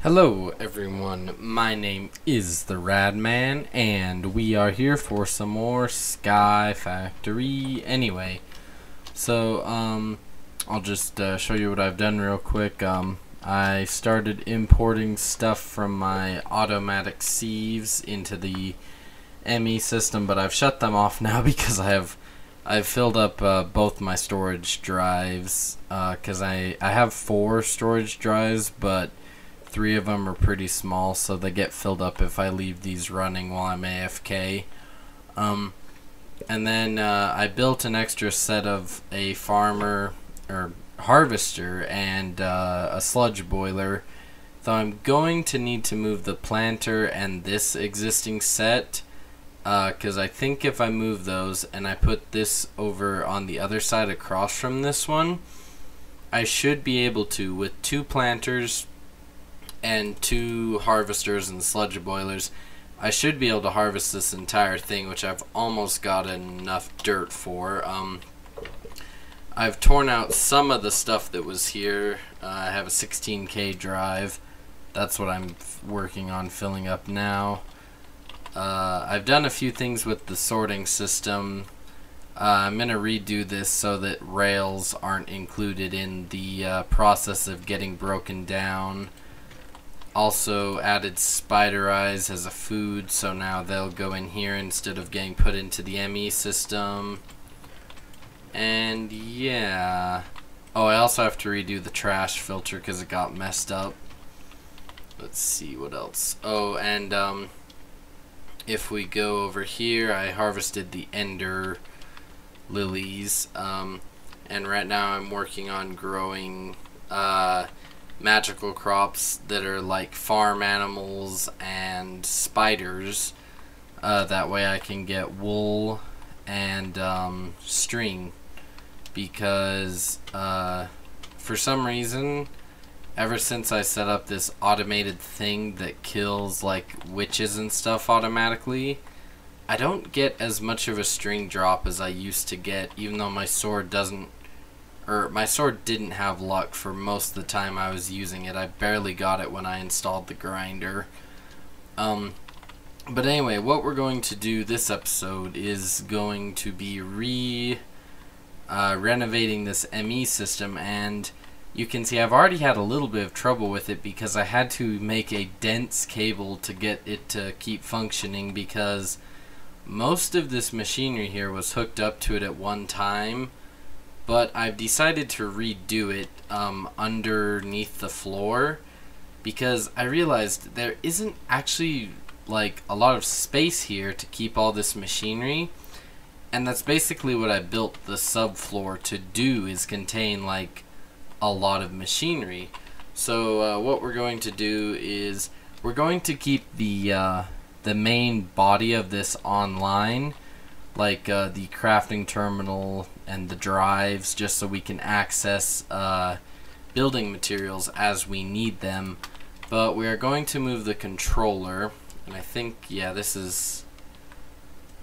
Hello everyone, my name is the Radman, and we are here for some more Sky Factory. Anyway, so I'll just show you what I've done real quick. I started importing stuff from my automatic sieves into the ME system, but I've shut them off now because I've filled up both my storage drives, because I have 4 storage drives, but 3 of them are pretty small, so they get filled up if I leave these running while I'm AFK. And then I built an extra set of a farmer or harvester and a sludge boiler. So I'm going to need to move the planter and this existing set, because I think if I move those and I put this over on the other side across from this one, I should be able to, with 2 planters and 2 harvesters and sludge boilers, I should be able to harvest this entire thing, which I've almost got enough dirt for. I've torn out some of the stuff that was here. I have a 16K drive. That's what I'm working on filling up now. I've done a few things with the sorting system. I'm going to redo this so that rails aren't included in the process of getting broken down. Also added spider eyes as a food, so now they'll go in here instead of getting put into the ME system. And yeah. Oh, I also have to redo the trash filter because it got messed up. Let's see what else. Oh, and if we go over here, I harvested the ender lilies. And right now I'm working on growing magical crops that are like farm animals and spiders. That way I can get wool and string, because for some reason, ever since I set up this automated thing that kills like witches and stuff automatically, I don't get as much of a string drop as I used to get, even though my sword doesn't, or my sword didn't have luck for most of the time I was using it. I barely got it when I installed the grinder. But anyway, what we're going to do this episode is going to be renovating this ME system, and you can see I've already had a little bit of trouble with it because I had to make a dense cable to get it to keep functioning, because most of this machinery here was hooked up to it at one time. But I've decided to redo it underneath the floor, because I realized there isn't actually like a lot of space here to keep all this machinery, and that's basically what I built the subfloor to do, is contain like a lot of machinery. So what we're going to do is we're going to keep the main body of this online, like the crafting terminal and the drives, just so we can access building materials as we need them. But we are going to move the controller, and I think, yeah, this is,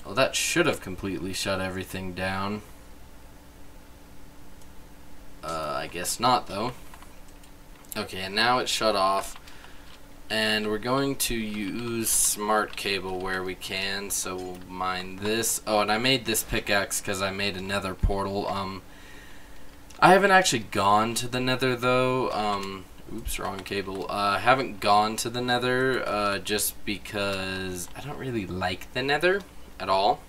well, that should have completely shut everything down. I guess not, though. Okay, and now it's shut off. And we're going to use smart cable where we can, so we'll mine this. Oh, and I made this pickaxe because I made a nether portal. I haven't actually gone to the nether, though. Oops, wrong cable. I haven't gone to the nether just because I don't really like the nether at all.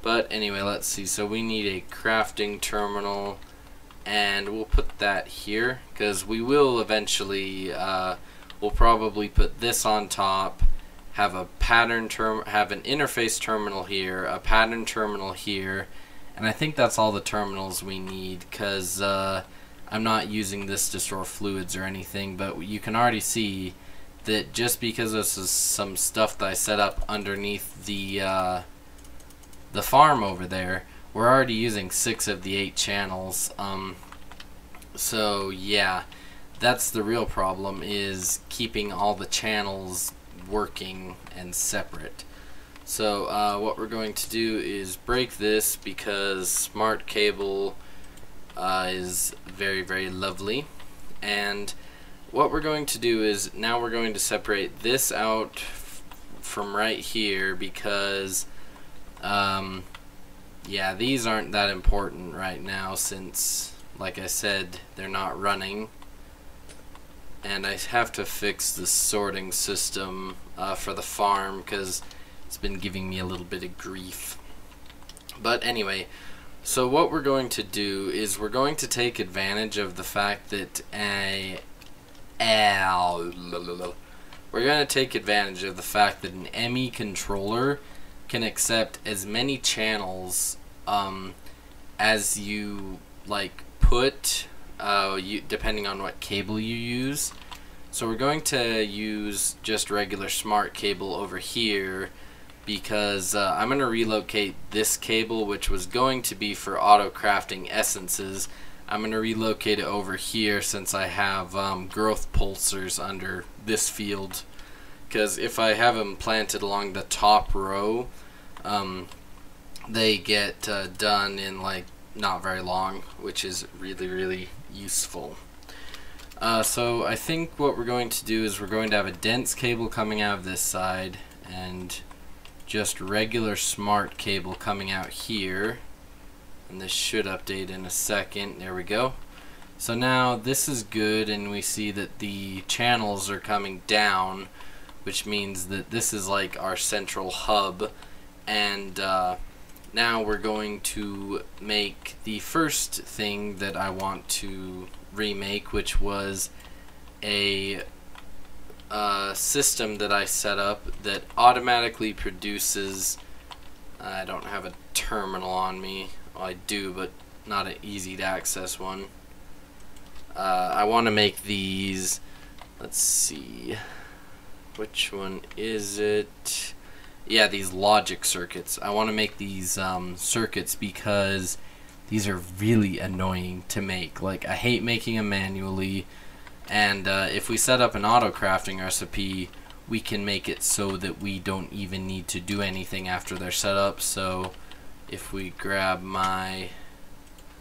But anyway, let's see. So we need a crafting terminal, and we'll put that here because we will eventually... we'll probably put this on top, have a have an interface terminal here, a pattern terminal here, and I think that's all the terminals we need, because I'm not using this to store fluids or anything. But you can already see that just because this is some stuff that I set up underneath the farm over there, we're already using 6 of the 8 channels. So yeah. That's the real problem, is keeping all the channels working and separate. So what we're going to do is break this, because smart cable is very, very lovely. And what we're going to do is now we're going to separate this out from right here because yeah, these aren't that important right now since, like I said, they're not running. And I have to fix the sorting system for the farm because it's been giving me a little bit of grief. But anyway, so what we're going to do is we're going to take advantage of the fact that we're going to take advantage of the fact that an ME controller can accept as many channels as you like put, depending on what cable you use. So we're going to use just regular smart cable over here because I'm going to relocate this cable, which was going to be for auto crafting essences. I'm going to relocate it over here since I have growth pulsers under this field, because if I have them planted along the top row, they get done in like not very long, which is really useful. So I think what we're going to do is we're going to have a dense cable coming out of this side and just regular smart cable coming out here, and this should update in a second. There we go. So now this is good, and we see that the channels are coming down, which means that this is like our central hub. And now we're going to make the first thing that I want to remake, which was a system that I set up that automatically produces, I don't have a terminal on me, well, I do, but not an easy to access one. I want to make these, let's see, which one is it? Yeah, these logic circuits. I want to make these circuits because these are really annoying to make. Like, I hate making them manually, and if we set up an auto crafting recipe, we can make it so that we don't even need to do anything after they're set up. So if we grab my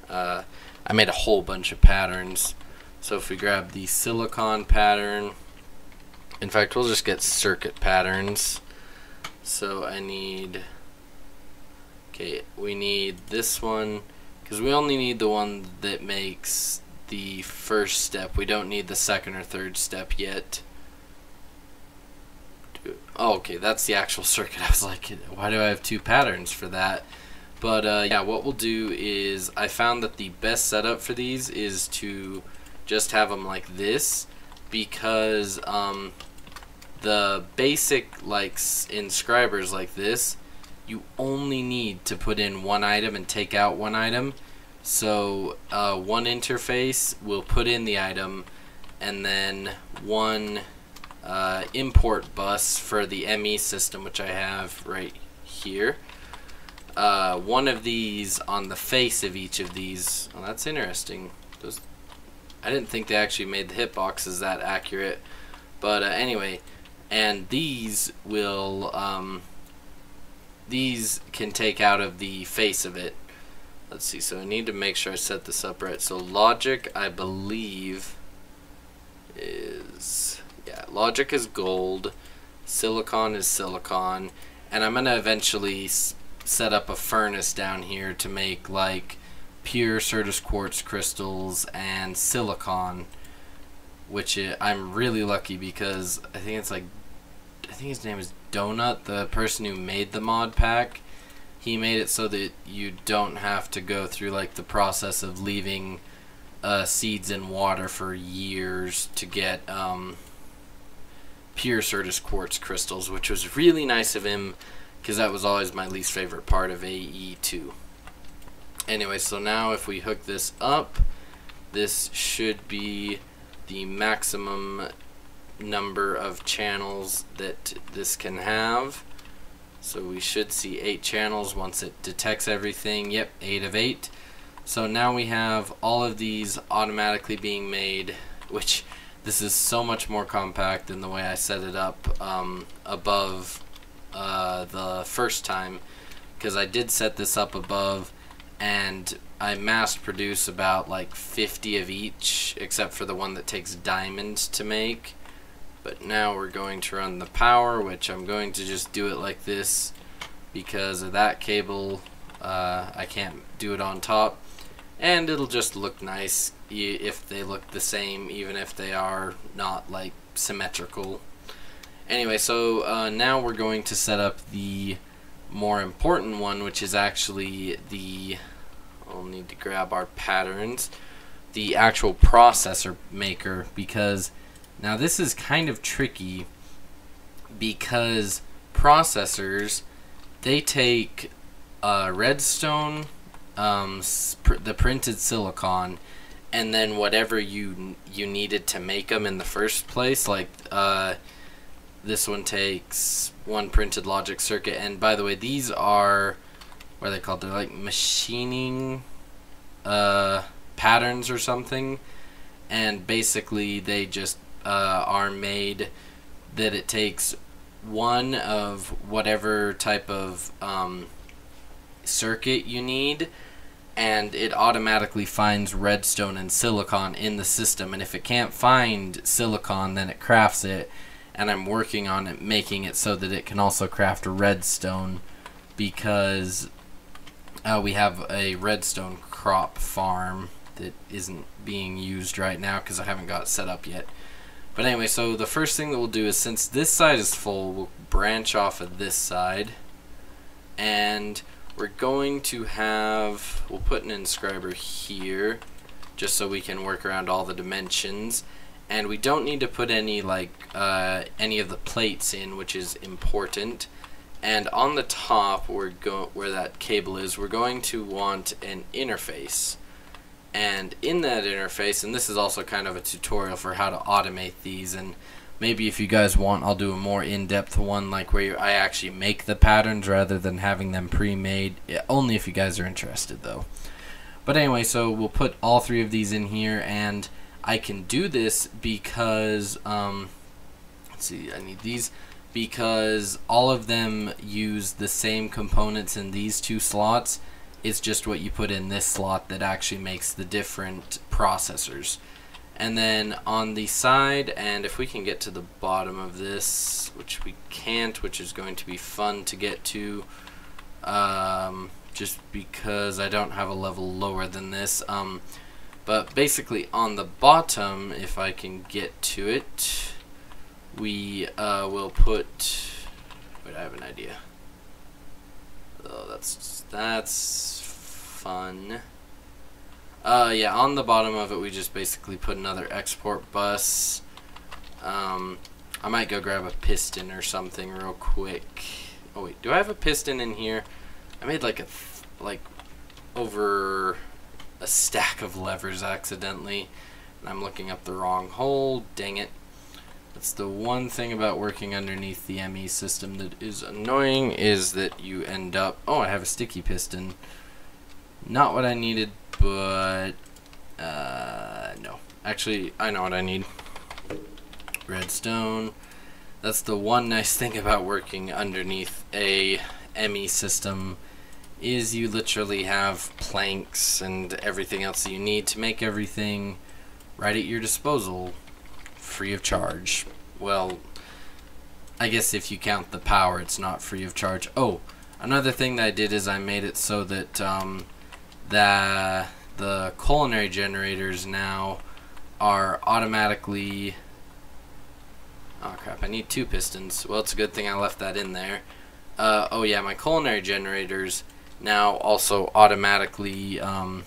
I made a whole bunch of patterns, so if we grab the silicon pattern, in fact we'll just get circuit patterns. So I need, okay, we need this one because we only need the one that makes the first step. We don't need the second or third step yet. Oh, okay, that's the actual circuit. I was like, why do I have two patterns for that? But yeah, what we'll do is I found that the best setup for these is to just have them like this, because the basic like inscribers like this, you only need to put in one item and take out one item. So one interface will put in the item, and then one import bus for the ME system, which I have right here. One of these on the face of each of these. Oh, that's interesting. I didn't think they actually made the hitboxes that accurate. But anyway, and these will these can take out of the face of it. Let's see, so I need to make sure I set this up right. So logic, I believe, is, yeah, logic is gold, silicon is silicon, and I'm gonna eventually set up a furnace down here to make like pure Certus quartz crystals and silicon, which I'm really lucky because I think it's like, I think his name is Donut, the person who made the mod pack. He made it so that you don't have to go through like the process of leaving seeds in water for years to get pure Certus quartz crystals, which was really nice of him because that was always my least favorite part of AE2. Anyway, so now if we hook this up, this should be the maximum number of channels that this can have. So we should see 8 channels once it detects everything. Yep, 8 of 8. So now we have all of these automatically being made, which this is so much more compact than the way I set it up above the first time, because I did set this up above and I mass produce about like 50 of each, except for the one that takes diamond to make. But now we're going to run the power, which I'm going to just do it like this because of that cable. I can't do it on top, and it'll just look nice if they look the same, even if they are not like symmetrical. Anyway, so now we're going to set up the more important one, which is actually the, I'll need to grab our patterns, the actual processor maker, because now this is kind of tricky because processors, they take redstone, the printed silicon, and then whatever you needed to make them in the first place. Like this one takes one printed logic circuit, and by the way, these are, what are they called? They're like machining patterns or something, and basically they just are made that it takes one of whatever type of circuit you need, and it automatically finds redstone and silicon in the system, and if it can't find silicon, then it crafts it, and I'm working on it, making it so that it can also craft redstone, because we have a redstone crop farm that isn't being used right now because I haven't got it set up yet. But anyway, so the first thing that we'll do is, since this side is full, we'll branch off of this side, and we're going to have, we'll put an inscriber here just so we can work around all the dimensions, and we don't need to put any like any of the plates in, which is important. And on the top, where that cable is, we're going to want an interface. And in that interface, and this is also kind of a tutorial for how to automate these, and maybe if you guys want, I'll do a more in-depth one, like where I actually make the patterns rather than having them pre-made, only if you guys are interested though. But anyway, so we'll put all three of these in here, and I can do this because, let's see, I need these, because all of them use the same components in these two slots. It's just what you put in this slot that actually makes the different processors. And then on the side, and if we can get to the bottom of this, which we can't, which is going to be fun to get to, just because I don't have a level lower than this. But basically on the bottom, if I can get to it, we will put, wait, I have an idea. Oh, that's fun. Yeah, on the bottom of it, we just basically put another export bus. I might go grab a piston or something real quick. Oh wait, do I have a piston in here? I made like over a stack of levers accidentally, and I'm looking up the wrong hole. Dang it. That's the one thing about working underneath the ME system that is annoying, is that you end up... Oh, I have a sticky piston. Not what I needed, but... no. Actually, I know what I need. Redstone. That's the one nice thing about working underneath a ME system, is you literally have planks and everything else that you need to make everything right at your disposal, free of charge. Well, I guess if you count the power, it's not free of charge. Oh, another thing that I did is I made it so that the culinary generators now are automatically... Oh crap, I need two pistons. Well, it's a good thing I left that in there. Oh yeah, my culinary generators now also automatically are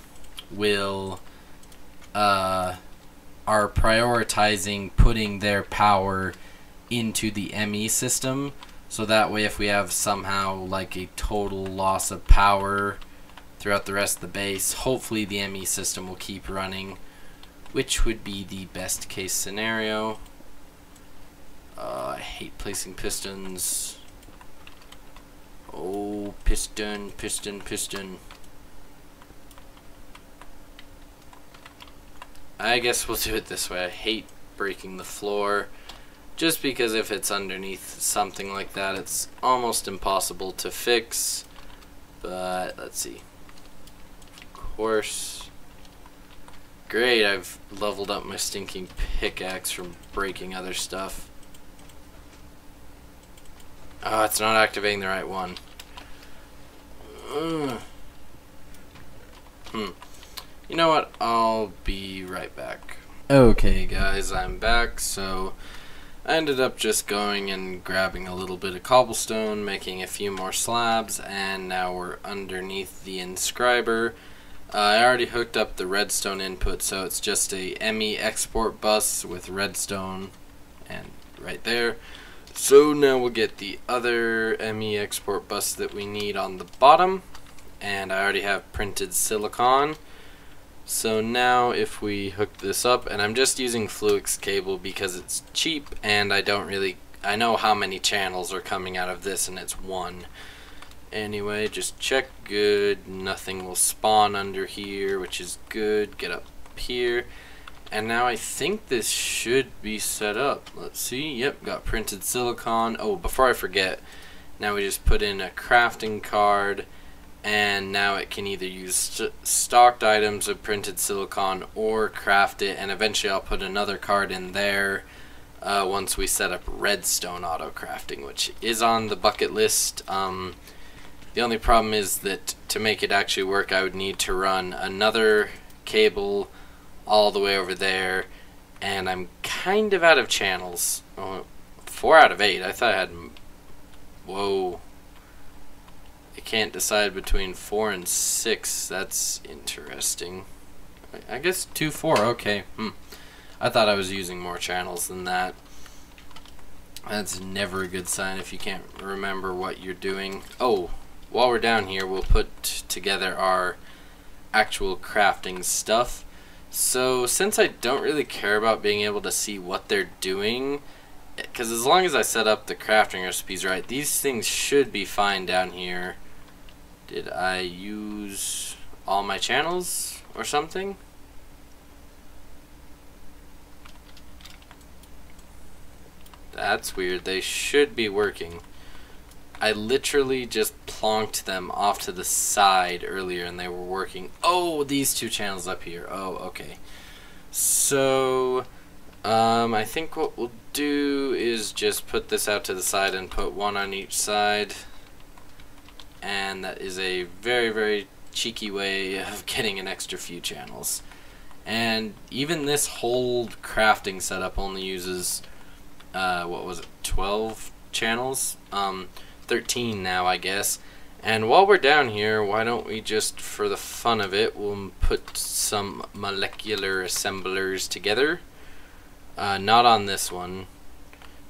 prioritizing putting their power into the ME system, so that way if we have somehow like a total loss of power throughout the rest of the base, hopefully the ME system will keep running, which would be the best case scenario. I hate placing pistons. Oh, piston, piston, piston. I guess we'll do it this way. I hate breaking the floor, just because if it's underneath something like that, it's almost impossible to fix. But let's see. course. Great, I've leveled up my stinking pickaxe from breaking other stuff. Oh, it's not activating the right one. You know what? I'll be right back. Okay, guys, I'm back. So I ended up just going and grabbing a little bit of cobblestone, making a few more slabs, and now we're underneath the inscriber. I already hooked up the redstone input, so it's just a ME export bus with redstone and right there. So now we'll get the other ME export bus that we need on the bottom, and I already have printed silicon. So now if we hook this up, and I'm just using Fluix cable because it's cheap and I know how many channels are coming out of this, and it's one. Anyway, just check good, nothing will spawn under here, which is good. Get up here, and now I think this should be set up. Let's see, yep, got printed silicon. Oh, before I forget, now we just put in a crafting card, and now it can either use stocked items of printed silicon or craft it, and eventually I'll put another card in there once we set up redstone auto crafting, which is on the bucket list. The only problem is that to make it actually work, I would need to run another cable all the way over there, and I'm kind of out of channels. 4 out of 8. I thought I had... Whoa. I can't decide between 4 and 6. That's interesting. I guess 2, 4. Okay. I thought I was using more channels than that. That's never a good sign if you can't remember what you're doing. Oh, while we're down here, we'll put together our actual crafting stuff. So since I don't really care about being able to see what they're doing, because as long as I set up the crafting recipes right, these things should be fine down here. Did I use all my channels or something? That's weird. They should be working. I literally just plonked them off to the side earlier and they were working. Oh, these 2 channels up here. Oh, okay. So, I think what we'll do is just put this out to the side and put 1 on each side. And that is a very, very cheeky way of getting an extra few channels. And even this whole crafting setup only uses, what was it, 12 channels? 13 now, I guess. And while we're down here, why don't we just, for the fun of it, we'll put some molecular assemblers together. Not on this one,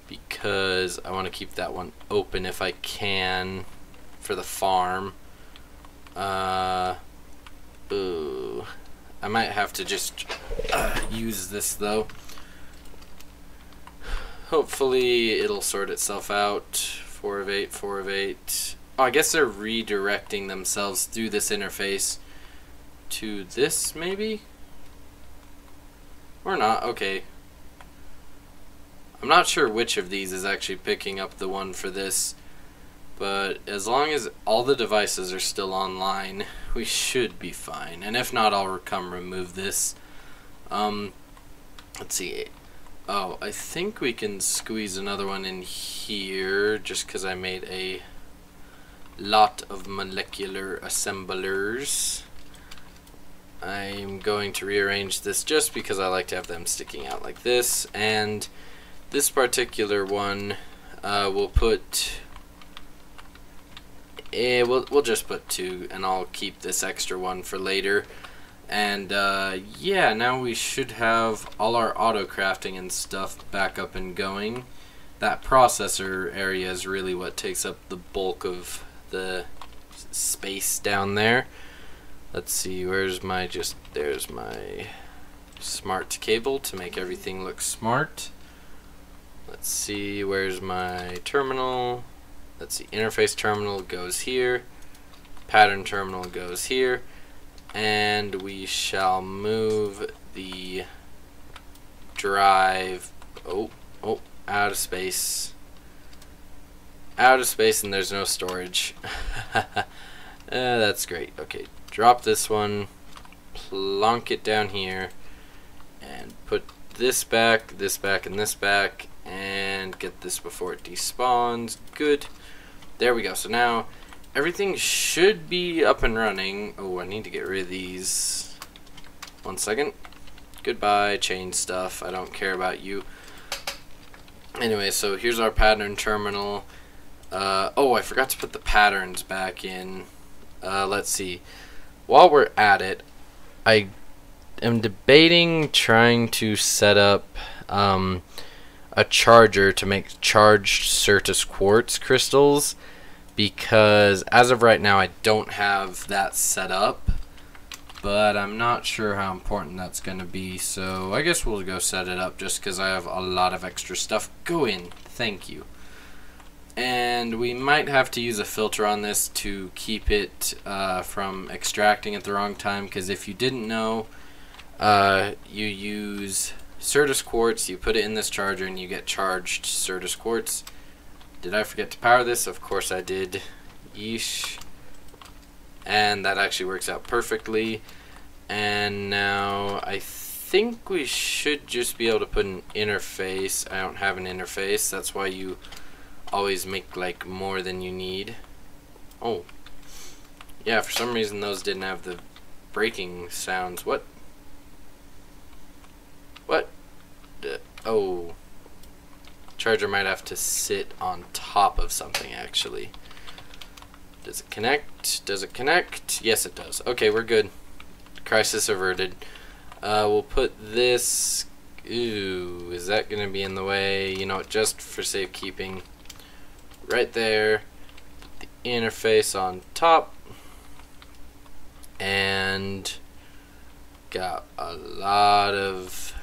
because I want to keep that one open if I can for the farm. Ooh, I might have to just use this though. Hopefully it'll sort itself out. 4 of 8, 4 of 8. Oh, I guess they're redirecting themselves through this interface to this, maybe? Or not, okay. I'm not sure which of these is actually picking up the one for this, but as long as all the devices are still online, we should be fine. And if not, I'll come remove this. Let's see. Oh, I think we can squeeze another one in here just because I made a lot of molecular assemblers. I'm going to rearrange this just because I like to have them sticking out like this. And this particular one, we'll put... we'll just put 2, and I'll keep this extra one for later. And yeah, now we should have all our auto crafting and stuff back up and going. That processor area is really what takes up the bulk of the space down there. Let's see, where's my there's my smart cable to make everything look smart. Let's see, where's my terminal? Let's see, interface terminal goes here, pattern terminal goes here. And we shall move the drive, out of space. Out of space, and there's no storage. That's great. Okay, drop this one. plonk it down here and put this back, and this back, and get this before it despawns. Good. There we go. So now everything should be up and running. Oh, I need to get rid of these. 1 second. Goodbye, chain stuff. I don't care about you. Anyway, so here's our pattern terminal. Oh, I forgot to put the patterns back in. Let's see. While we're at it, I am debating trying to set up a charger to make charged Certus quartz crystals, because as of right now I don't have that set up, but I'm not sure how important that's going to be, so I guess we'll go set it up just because I have a lot of extra stuff. Go in. Thank you. And we might have to use a filter on this to keep it from extracting at the wrong time, because if you didn't know, you use Certus quartz, you put it in this charger, and you get charged Certus quartz. Did I forget to power this? Of course I did. Yeesh. And that actually works out perfectly. And now I think we should just be able to put an interface. I don't have an interface. That's why you always make like more than you need. Oh. Yeah, for some reason those didn't have the breaking sounds. What? What? Oh. Charger might have to sit on top of something actually. Does it connect? Does it connect? Yes, it does. Okay, we're good. Crisis averted. We'll put this... Ooh, is that going to be in the way? You know, just for safekeeping. Right there. The interface on top. And got a lot of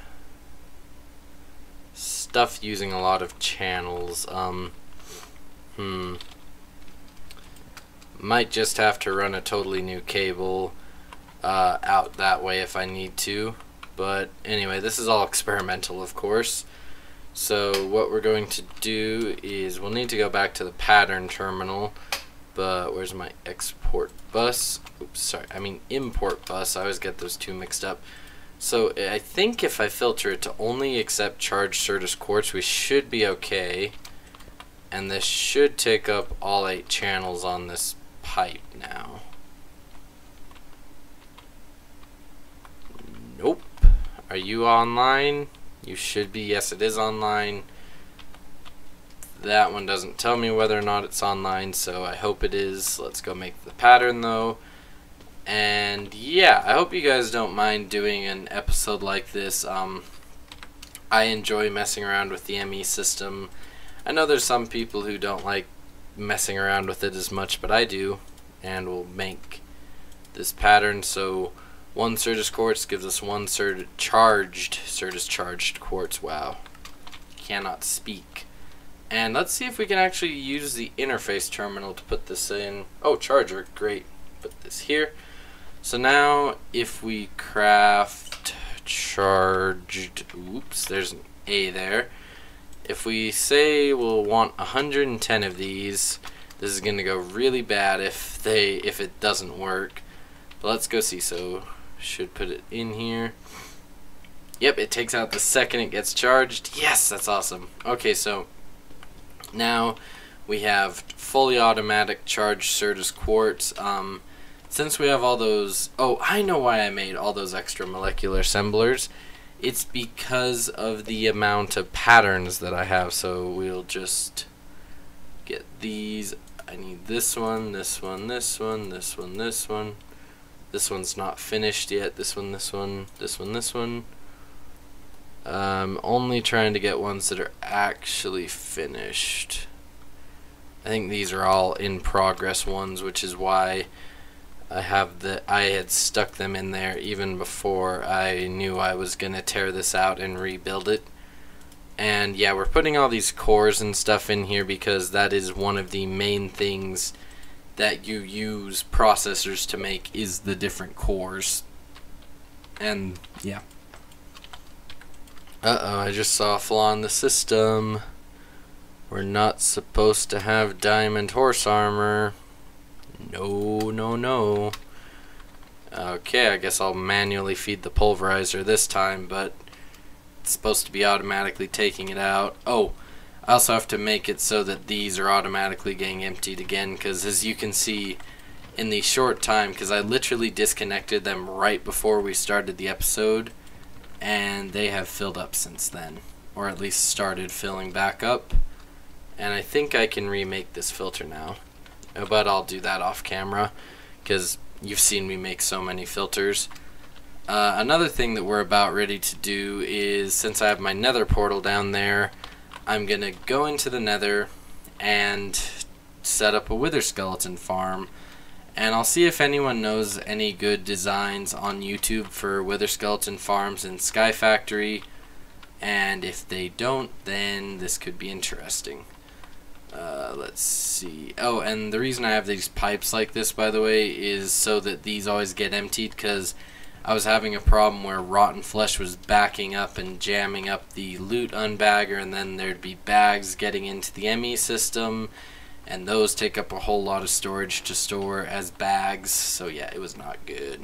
stuff using a lot of channels. Might just have to run a totally new cable out that way if I need to. But anyway, this is all experimental, of course. So what we're going to do is we'll need to go back to the pattern terminal. But where's my export bus? Oops, sorry, I mean import bus. I always get those two mixed up. So I think if I filter it to only accept charged Certus quartz, we should be okay. And this should take up all 8 channels on this pipe now. Nope. Are you online? You should be. Yes, it is online. That one doesn't tell me whether or not it's online, so I hope it is. Let's go make the pattern though. And yeah, I hope you guys don't mind doing an episode like this. I enjoy messing around with the ME system. I know there's some people who don't like messing around with it as much, but I do. And we'll make this pattern. So 1 Certus quartz gives us 1 Certus charged quartz. Wow, cannot speak. And let's see if we can actually use the interface terminal to put this in. Oh, charger, great. Put this here. So now if we craft charged, oops, there's an A there. If we say we'll want 110 of these, this is going to go really bad if it doesn't work. But let's go see. So should put it in here. Yep, it takes out the second it gets charged. Yes, that's awesome. Okay, so now we have fully automatic charged Certus quartz. Since we have all those... Oh, I know why I made all those extra molecular assemblers. It's because of the amount of patterns that I have. So we'll just get these. I need this one, this one, this one, this one, this one. This one's not finished yet. This one, this one, this one, this one. I'm only trying to get ones that are actually finished. I think these are all in progress ones, which is why I had stuck them in there even before I knew I was gonna tear this out and rebuild it. And yeah, we're putting all these cores and stuff in here because that is one of the main things that you use processors to make, is the different cores. And yeah. Uh-oh, I just saw a flaw in the system. We're not supposed to have diamond horse armor. No, no, no. Okay, I guess I'll manually feed the pulverizer this time, but it's supposed to be automatically taking it out. Oh, I also have to make it so that these are automatically getting emptied again, because as you can see in the short time, because I literally disconnected them right before we started the episode, and they have filled up since then, or at least started filling back up. And I think I can remake this filter now, but I'll do that off camera because you've seen me make so many filters. Another thing that we're about ready to do is, since I have my nether portal down there, I'm gonna go into the nether and set up a wither skeleton farm, and I'll see if anyone knows any good designs on YouTube for wither skeleton farms in Sky Factory, and if they don't, then this could be interesting. Let's see. Oh, and the reason I have these pipes like this, by the way, is so that these always get emptied, because I was having a problem where rotten flesh was backing up and jamming up the loot unbagger, and then there'd be bags getting into the ME system, and those take up a whole lot of storage to store as bags, so yeah, it was not good.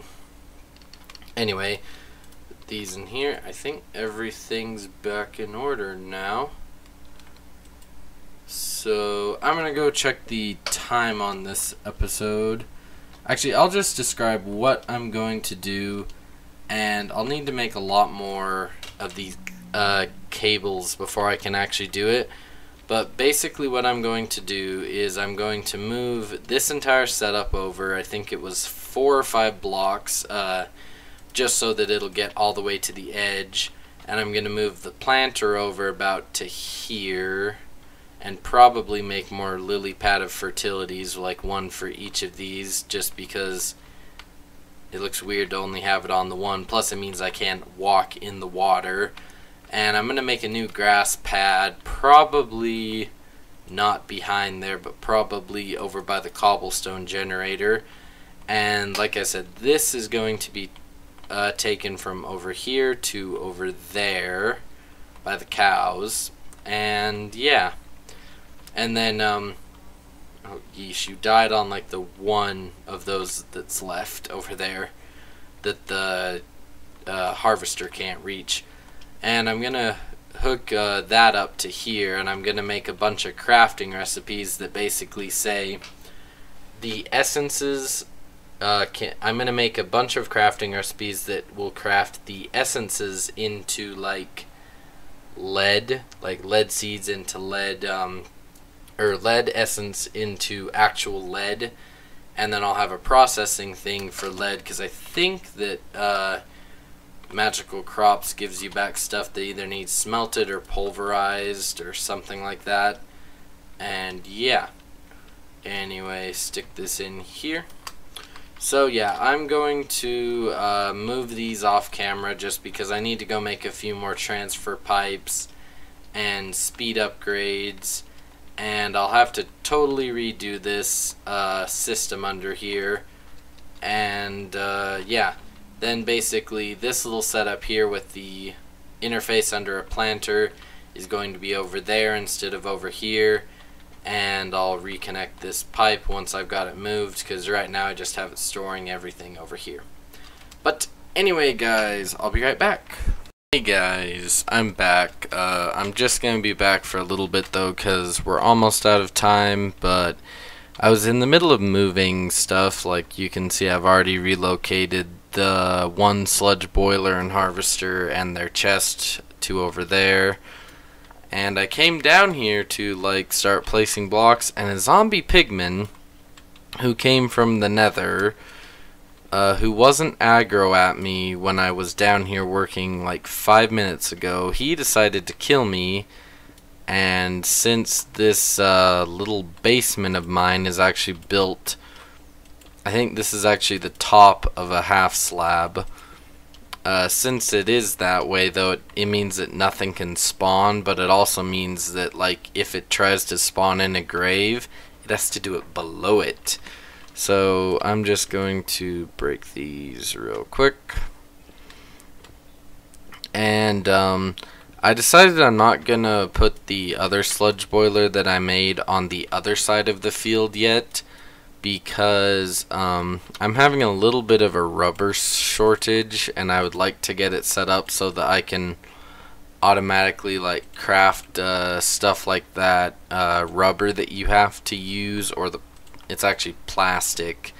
Anyway, put these in here. I think everything's back in order now. So I'm gonna go check the time on this episode. Actually, I'll just describe what I'm going to do, and I'll need to make a lot more of these cables before I can actually do it. But basically what I'm going to do is I'm going to move this entire setup over, I think it was 4 or 5 blocks, just so that it'll get all the way to the edge. And I'm going to move the planter over about to here, and probably make more lily pad of fertilities, like one for each of these, just because it looks weird to only have it on the one. Plus it means I can't walk in the water. And I'm going to make a new grass pad, probably not behind there, but probably over by the cobblestone generator. And like I said, this is going to be taken from over here to over there by the cows. And yeah. And then, oh yeesh, you died on like the one of those that's left over there that the harvester can't reach. And I'm gonna hook that up to here, and I'm gonna make a bunch of crafting recipes that basically say the essences. I'm gonna make a bunch of crafting recipes that will craft the essences into like lead seeds into lead, or lead essence into actual lead, and then I'll have a processing thing for lead, because I think that Magical Crops gives you back stuff that either needs smelted or pulverized or something like that. And yeah, anyway, stick this in here. So yeah, I'm going to move these off camera just because I need to go make a few more transfer pipes and speed upgrades. And I'll have to totally redo this system under here. And yeah, then basically this little setup here with the interface under a planter is going to be over there instead of over here. And I'll reconnect this pipe once I've got it moved, because right now I just have it storing everything over here. But anyway guys, I'll be right back. Hey guys, I'm back. I'm just gonna be back for a little bit though, because we're almost out of time, but I was in the middle of moving stuff. Like you can see, I've already relocated the one sludge boiler and harvester and their chest to over there. And I came down here to like start placing blocks, and a zombie pigman who came from the nether, who wasn't aggro at me when I was down here working like 5 minutes ago, he decided to kill me. And since this little basement of mine is actually built, I think this is actually the top of a half slab. Since it is that way though, it means that nothing can spawn, but it also means that like if it tries to spawn in a grave, it has to do it below it. So I'm just going to break these real quick. And I decided I'm not gonna put the other sludge boiler that I made on the other side of the field yet, because I'm having a little bit of a rubber shortage, and I would like to get it set up so that I can automatically like craft stuff like that rubber that you have to use, or it's actually plastic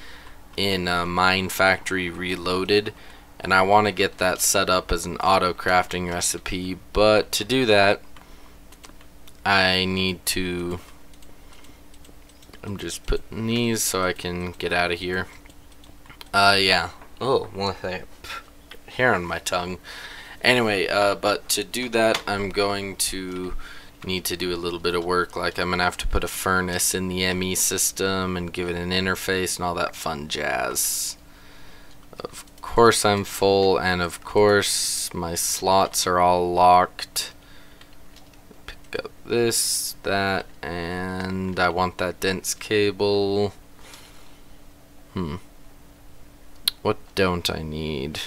in Mine Factory Reloaded, and I want to get that set up as an auto crafting recipe. But to do that, I need to, I'm just putting these so I can get out of here. Yeah. Oh, one thing, hair on my tongue. Anyway, but to do that, I'm going to need to do a little bit of work. Like, I'm gonna have to put a furnace in the ME system and give it an interface and all that fun jazz. Of course I'm full, and of course my slots are all locked. Pick up this, that, and I want that dense cable. What don't I need?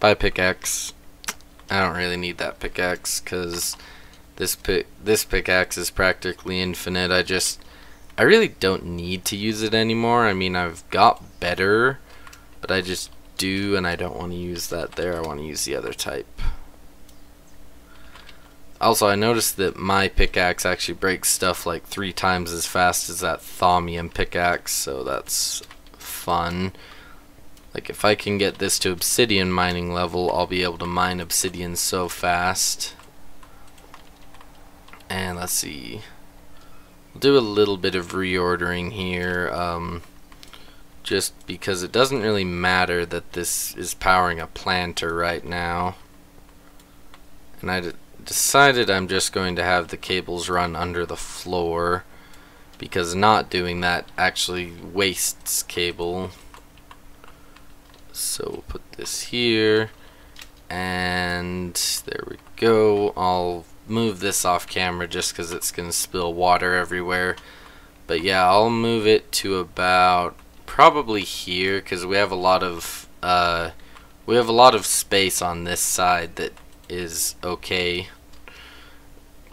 Buy pickaxe. I don't really need that pickaxe because this pickaxe is practically infinite. I really don't need to use it anymore. I mean, I've got better, but I just do, and I don't want to use that there. I want to use the other type. Also, I noticed that my pickaxe actually breaks stuff like 3 times as fast as that thaumium pickaxe, so that's fun. Like, if I can get this to obsidian mining level, I'll be able to mine obsidian so fast. And let's see. We'll do a little bit of reordering here, just because it doesn't really matter that this is powering a planter right now. And I decided I'm just going to have the cables run under the floor, because not doing that actually wastes cable. So we'll put this here, and there we go. I'll move this off camera just because it's gonna spill water everywhere. But yeah, I'll move it to about probably here, because we have a lot of space on this side that is okay,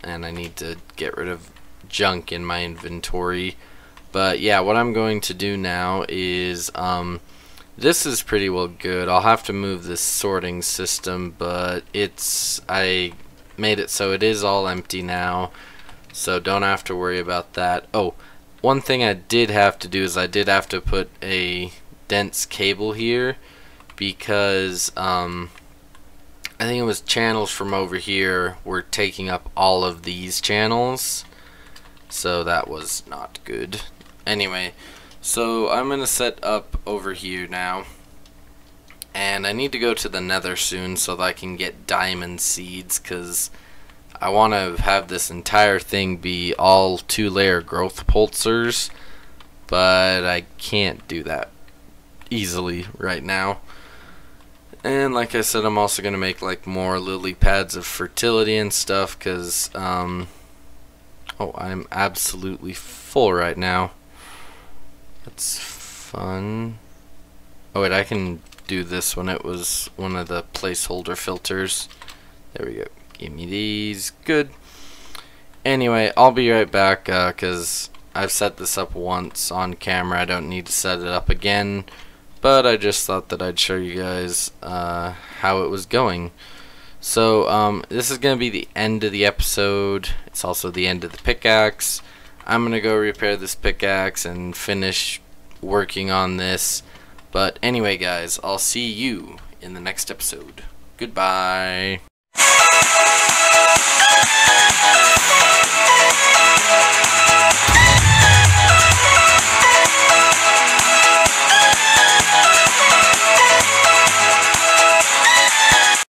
and I need to get rid of junk in my inventory. But yeah, what I'm going to do now is this is pretty well good. I'll have to move this sorting system, but I made it so it is all empty now, so don't have to worry about that. Oh, one thing I did have to do is I did have to put a dense cable here, because I think it was channels from over here were taking up all of these channels, so that was not good. Anyway, so I'm gonna set up over here now, and I need to go to the nether soon so that I can get diamond seeds, because I want to have this entire thing be all 2-layer growth pulsars, but I can't do that easily right now. And like I said, I'm also gonna make like more lily pads of fertility and stuff, because oh, I'm absolutely full right now. That's fun. Oh wait, I can do this when it was one of the placeholder filters. There we go. Give me these. Good. Anyway, I'll be right back, because I've set this up once on camera. I don't need to set it up again, but I just thought that I'd show you guys how it was going. So this is going to be the end of the episode. It's also the end of the pickaxe. I'm gonna go repair this pickaxe and finish working on this. But anyway guys, I'll see you in the next episode. Goodbye.